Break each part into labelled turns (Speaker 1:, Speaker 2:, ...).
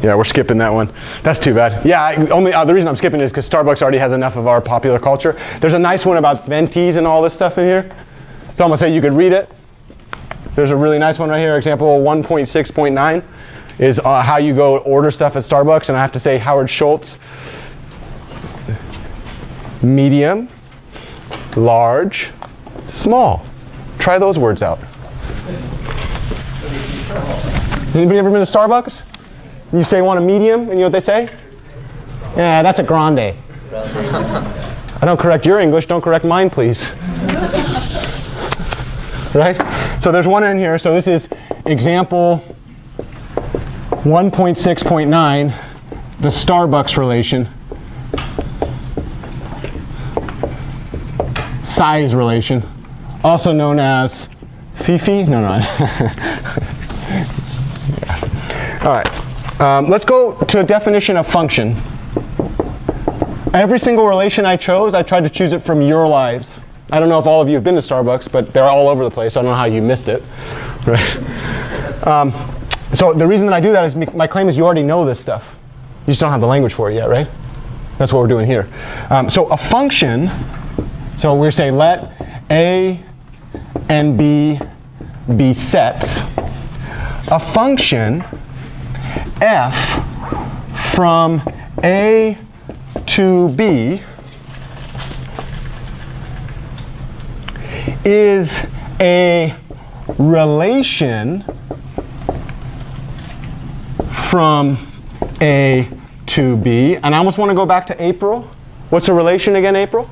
Speaker 1: Yeah, we're skipping that one. That's too bad. Yeah, the reason I'm skipping is because Starbucks already has enough of our popular culture. There's a nice one about ventis and all this stuff in here. So I'm going to say you could read it. There's a really nice one right here. Example 1.6.9 is how you go order stuff at Starbucks. And I have to say Howard Schultz, medium, large, small. Try those words out. Anybody ever been to Starbucks? You say want a medium, and you know what they say? Yeah, that's a grande. I don't correct your English, don't correct mine, please. Right? So there's one in here. So this is example 1.6.9, the Starbucks relation. Size relation, also known as Fifi. No. Yeah. All right. Let's go to a definition of function. Every single relation I chose, I tried to choose it from your lives. I don't know if all of you have been to Starbucks, but they're all over the place. I don't know how you missed it. Right? So the reason that I do that is my claim is you already know this stuff. You just don't have the language for it yet, right? That's what we're doing here. So a function, so we're saying let A and B be sets. A function f from A to B is a relation from A to B. And I almost want to go back to April. What's a relation again, April?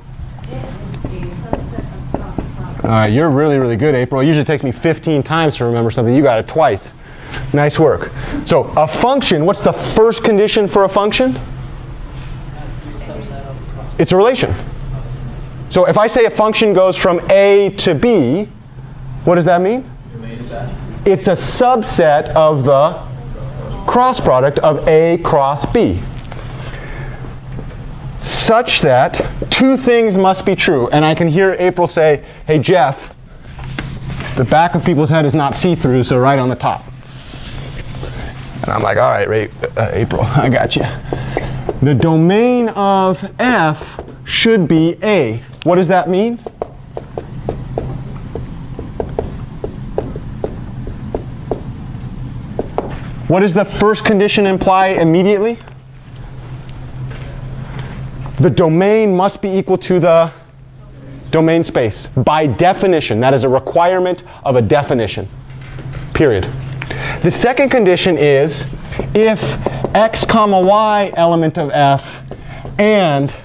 Speaker 1: All right, you're really, really good, April. It usually takes me 15 times to remember something. You got it twice. Nice work. So a function, what's the first condition for a function? It's a relation. So if I say a function goes from A to B, what does that mean? It's a subset of the cross product of A cross B. Such that two things must be true. And I can hear April say, hey Jeff, the back of people's head is not see-through, so right on the top. And I'm like, all right, April, I got you. The domain of F should be A. What does that mean? What does the first condition imply immediately? The domain must be equal to the domain space. By definition, that is a requirement of a definition, period. The second condition is if x comma y element of F and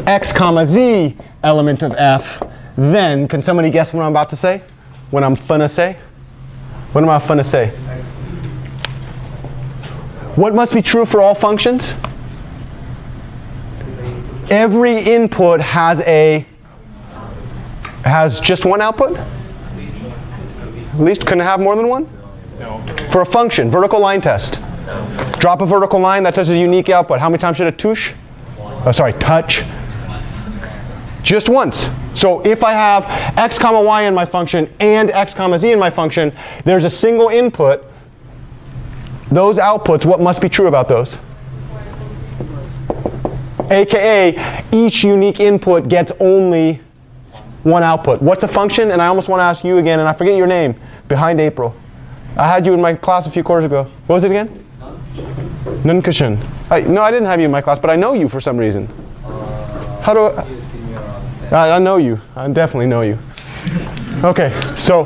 Speaker 1: x comma z element of F, then, can somebody guess what I'm about to say? What I'm finna say? What am I finna say? What must be true for all functions? Every input has just one output? At least, can it have more than one?
Speaker 2: No.
Speaker 1: For a function, vertical line test.
Speaker 2: No.
Speaker 1: Drop a vertical line, that touches a unique output. How many times should it touch? Touch. Just once. So if I have x comma y in my function and x comma z in my function, there's a single input. Those outputs, what must be true about those? AKA, each unique input gets only one output. What's a function? And I almost want to ask you again, and I forget your name, behind April. I had you in my class a few quarters ago. What was it again? Nunkashin. No, I didn't have you in my class, but I know you for some reason. How do I know you. I definitely know you. Okay, so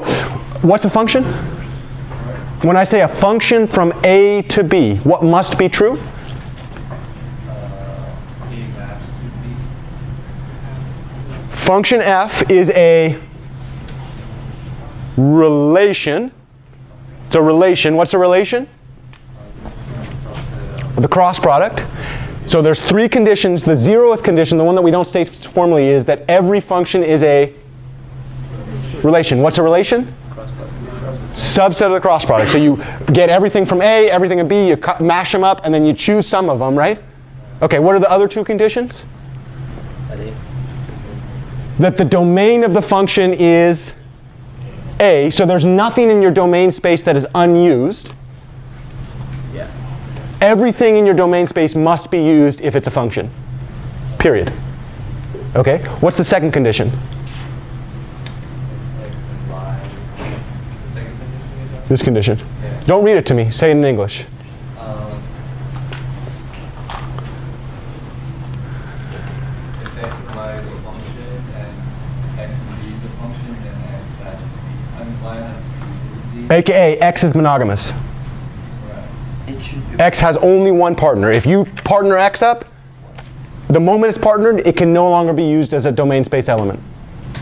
Speaker 1: what's a function? When I say a function from A to B, what must be true? Function f is a relation. It's a relation. What's a relation? The cross product. So there's three conditions. The 0th condition, the one that we don't state formally, is that every function is a relation. What's a relation? Subset of the cross product. So you get everything from A, everything in B, you mash them up, and then you choose some of them, right? Okay, what are the other two conditions? That the domain of the function is A, so there's nothing in your domain space that is unused.
Speaker 2: Yeah.
Speaker 1: Everything in your domain space must be used if it's a function. Period. Okay? What's the second condition? This condition.
Speaker 2: Yeah.
Speaker 1: Don't read it to me. Say it in English.
Speaker 2: If x implies a function and x is a function, then x has to be, and y has to be
Speaker 1: AKA, X is monogamous.
Speaker 2: right.
Speaker 1: X has only one partner. If you partner X up, the moment it's partnered, it can no longer be used as a domain space element.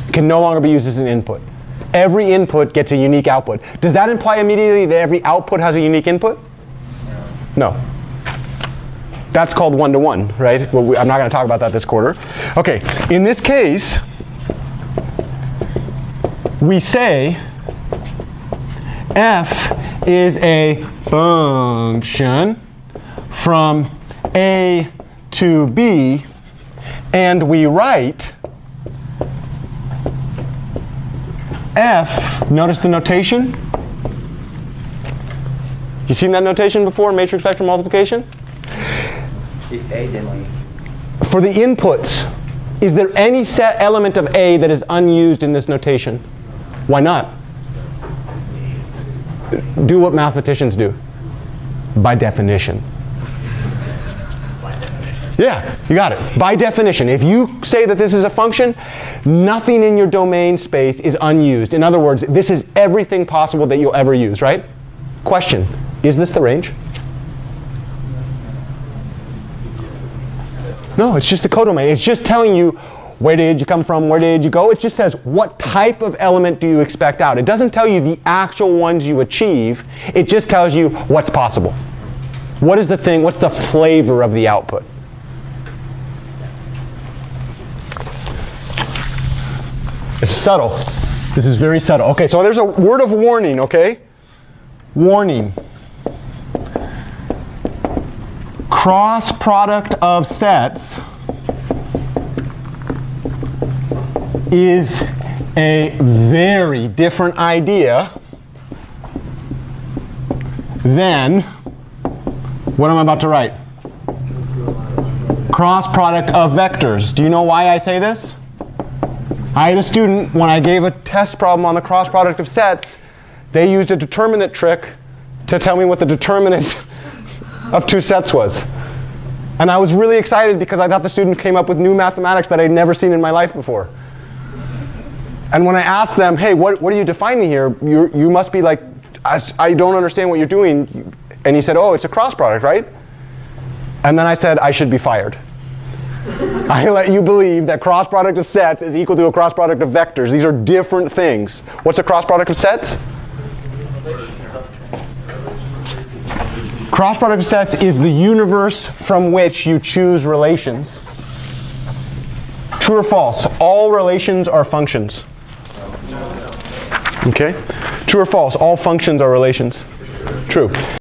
Speaker 1: It can no longer be used as an input. Every input gets a unique output. Does that imply immediately that every output has a unique input? No. That's called one-to-one, right? Well, I'm not going to talk about that this quarter. Okay, in this case, we say f is a function from A to B, and we write f, notice the notation? You seen that notation before, matrix vector multiplication?
Speaker 3: If A, then B.
Speaker 1: For the inputs, is there any set element of A that is unused in this notation? Why not? Do what mathematicians do. By definition. Yeah, you got it. By definition, if you say that this is a function, nothing in your domain space is unused. In other words, this is everything possible that you'll ever use, right? Question, is this the range? No, it's just the codomain. It's just telling you where did you come from, where did you go. It just says what type of element do you expect out. It doesn't tell you the actual ones you achieve. It just tells you what's possible. What is the thing, what's the flavor of the output? It's subtle. This is very subtle. Okay, so there's a word of warning, okay? Warning. Cross product of sets is a very different idea than what I'm about to write. Cross product of vectors. Do you know why I say this? I had a student, when I gave a test problem on the cross product of sets, they used a determinant trick to tell me what the determinant of two sets was. And I was really excited because I thought the student came up with new mathematics that I'd never seen in my life before. And when I asked them, hey, what are you defining here? You must be like, I don't understand what you're doing. And he said, oh, it's a cross product, right? And then I said, I should be fired. I let you believe that cross product of sets is equal to a cross product of vectors. These are different things. What's a cross product of sets? Cross product of sets is the universe from which you choose relations. True or false? All relations are functions. Okay? True or false? All functions are relations. True.